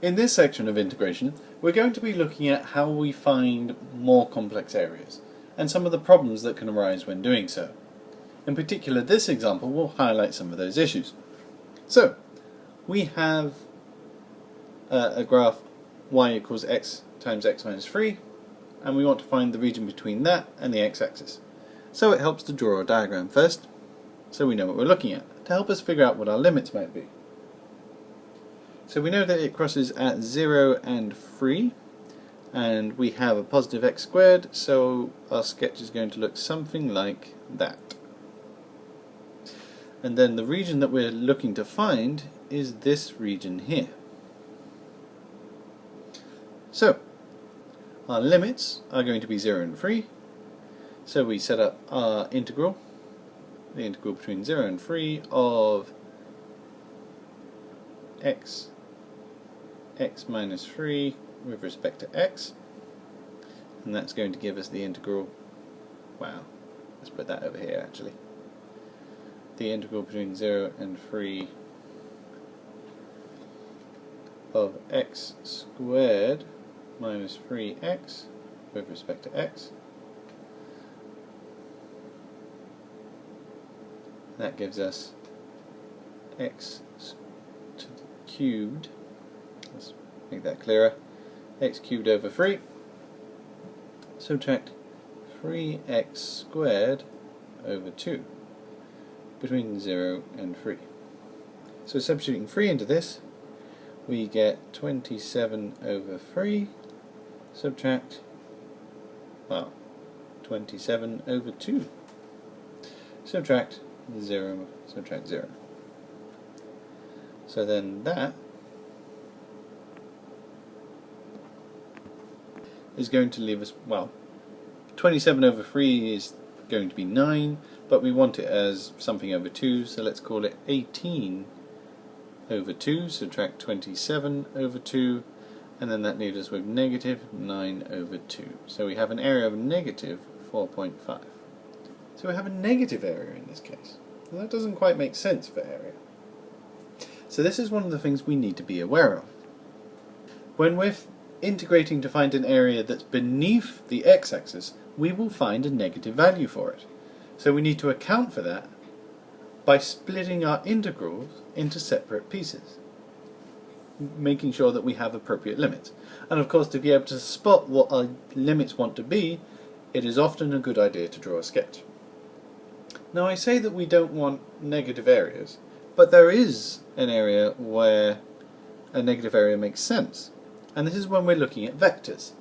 In this section of integration, we're going to be looking at how we find more complex areas and some of the problems that can arise when doing so. In particular, this example will highlight some of those issues. So, we have a graph y equals x times x minus 3, and we want to find the region between that and the x-axis. So it helps to draw a diagram first, so we know what we're looking at, to help us figure out what our limits might be. So we know that it crosses at 0 and 3, and we have a positive x squared, so our sketch is going to look something like that. And then the region that we're looking to find is this region here. So, our limits are going to be 0 and 3, so we set up our integral, the integral between 0 and 3 of x minus 3 with respect to x, and that's going to give us the integral, wow, let's put that over here actually, the integral between 0 and 3 of x squared minus 3x with respect to x. That gives us x to the cubed, let's make that clearer, x cubed over 3, subtract 3x squared over 2 between 0 and 3. So substituting 3 into this, we get 27 over 3, subtract, well, 27 over 2, subtract 0, subtract 0. So then that is going to leave us, well, 27 over 3 is going to be 9, but we want it as something over 2, so let's call it 18 over 2, subtract 27 over 2, and then that leaves us with negative 9 over 2. So we have an area of negative 4.5. So we have a negative area in this case. Well, that doesn't quite make sense for area. So this is one of the things we need to be aware of. When we're integrating to find an area that's beneath the x-axis, we will find a negative value for it. So we need to account for that by splitting our integrals into separate pieces, making sure that we have appropriate limits. And of course, to be able to spot what our limits want to be, it is often a good idea to draw a sketch. Now I say that we don't want negative areas, but there is an area where a negative area makes sense, and this is when we're looking at vectors.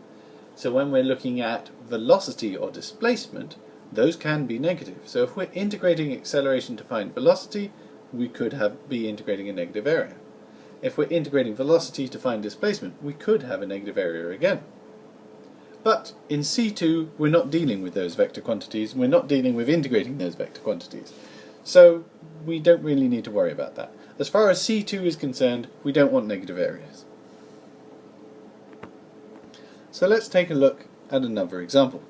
So when we're looking at velocity or displacement, those can be negative. So if we're integrating acceleration to find velocity, we could be integrating a negative area. If we're integrating velocity to find displacement, we could have a negative area again. But in C2, we're not dealing with those vector quantities, we're not dealing with integrating those vector quantities. So we don't really need to worry about that. As far as C2 is concerned, we don't want negative areas. So let's take a look at another example.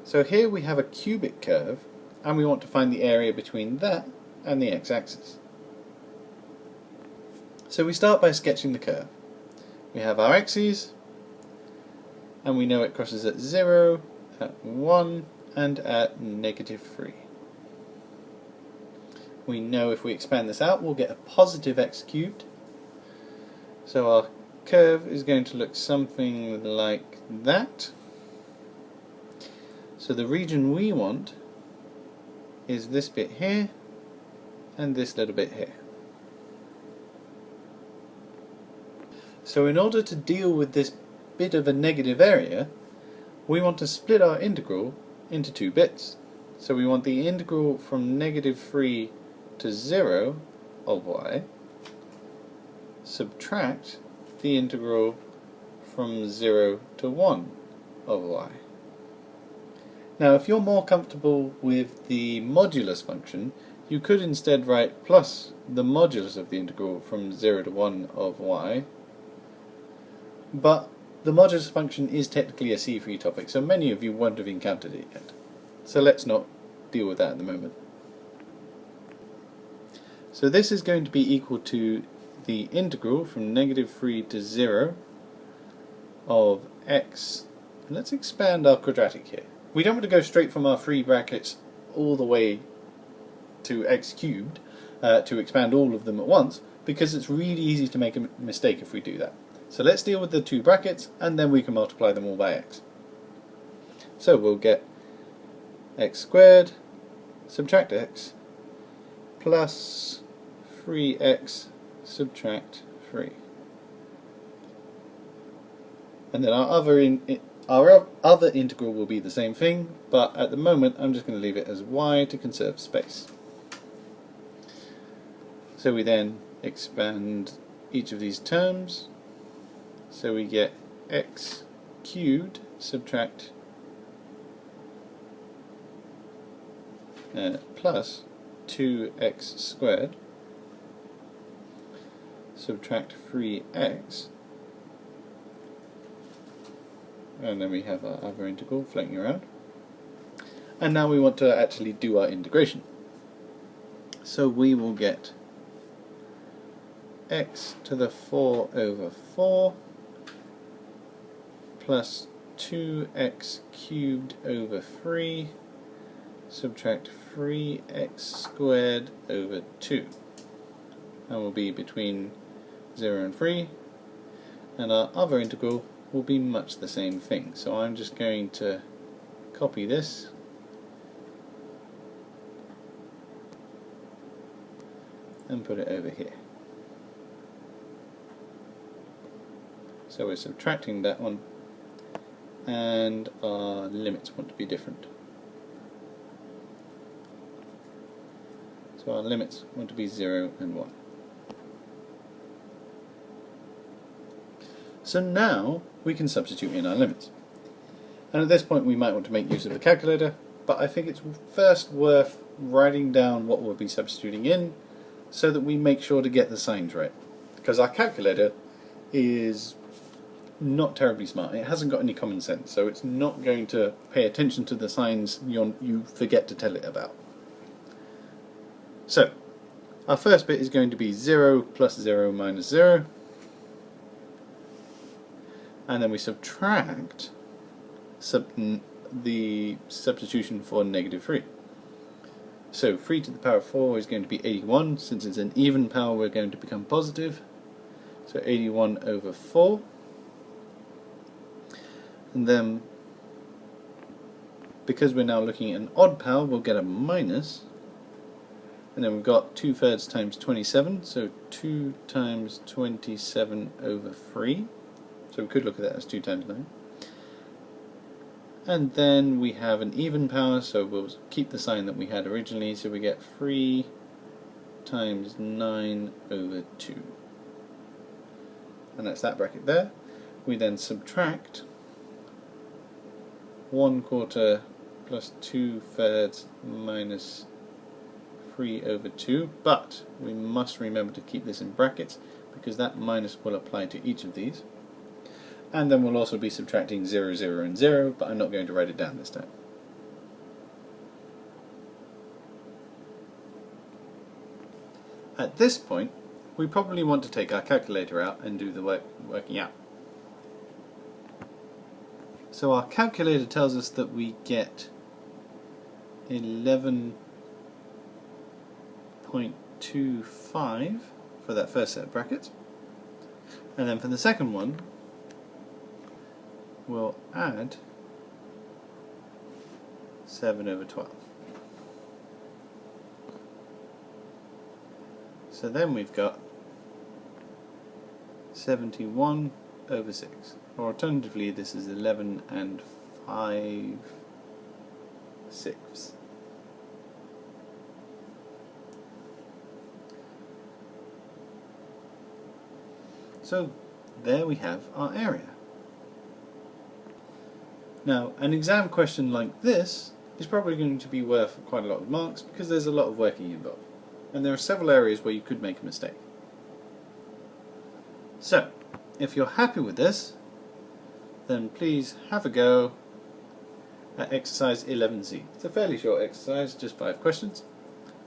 So here we have a cubic curve, and we want to find the area between that and the x-axis. So we start by sketching the curve. We have our axes, and we know it crosses at 0, at 1, and at negative 3. We know if we expand this out, we'll get a positive x cubed. So our curve is going to look something like that. So the region we want is this bit here and this little bit here. So in order to deal with this bit of a negative area, we want to split our integral into two bits. So we want the integral from negative 3 to 0 of y, subtract the integral from 0 to 1 of y. Now if you're more comfortable with the modulus function, you could instead write plus the modulus of the integral from 0 to 1 of y, but the modulus function is technically a C3 topic, so many of you won't have encountered it yet. So let's not deal with that at the moment. So this is going to be equal to the integral from -3 to 0 of x. Let's expand our quadratic here. We don't want to go straight from our three brackets all the way to x cubed to expand all of them at once, because it's really easy to make a mistake if we do that. So let's deal with the two brackets and then we can multiply them all by x. So we'll get x squared subtract x plus 3x subtract 3. And then our other integral will be the same thing, but at the moment I'm just going to leave it as y to conserve space. So we then expand each of these terms, so we get x cubed subtract plus 2x squared subtract 3x, and then we have our other integral floating around. And now we want to actually do our integration. So we will get x to the 4 over 4 plus 2x cubed over 3 subtract 3x squared over 2, and will be between 0 and 3, and our other integral will be much the same thing. So I'm just going to copy this and put it over here. So we're subtracting that one, and our limits want to be different. So our limits want to be 0 and 1. So now we can substitute in our limits. And at this point we might want to make use of the calculator, but I think it's first worth writing down what we'll be substituting in so that we make sure to get the signs right. Because our calculator is not terribly smart. It hasn't got any common sense, so it's not going to pay attention to the signs you forget to tell it about. So, our first bit is going to be 0 plus 0 minus 0, and then we subtract the substitution for -3. So 3 to the power of 4 is going to be 81. Since it's an even power, we're going to become positive. So 81 over 4. And then, because we're now looking at an odd power, we'll get a minus. And then we've got 2/3 times 27, so 2 times 27 over 3. So we could look at that as 2 times 9. And then we have an even power, so we'll keep the sign that we had originally, so we get 3 times 9 over 2. And that's that bracket there. We then subtract 1/4 plus 2/3 minus 3 over 2, but we must remember to keep this in brackets because that minus will apply to each of these. And then we'll also be subtracting 0, 0 and 0, but I'm not going to write it down this time. At this point, we probably want to take our calculator out and do the working out. So our calculator tells us that we get 11.25 for that first set of brackets, and then for the second one we'll add 7 over 12. So then we've got 71 over 6, or alternatively this is 11 and 5/6. So there we have our area. Now, an exam question like this is probably going to be worth quite a lot of marks because there's a lot of working involved, and there are several areas where you could make a mistake. So, if you're happy with this, then please have a go at exercise 11C. It's a fairly short exercise, just 5 questions,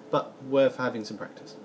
but worth having some practice.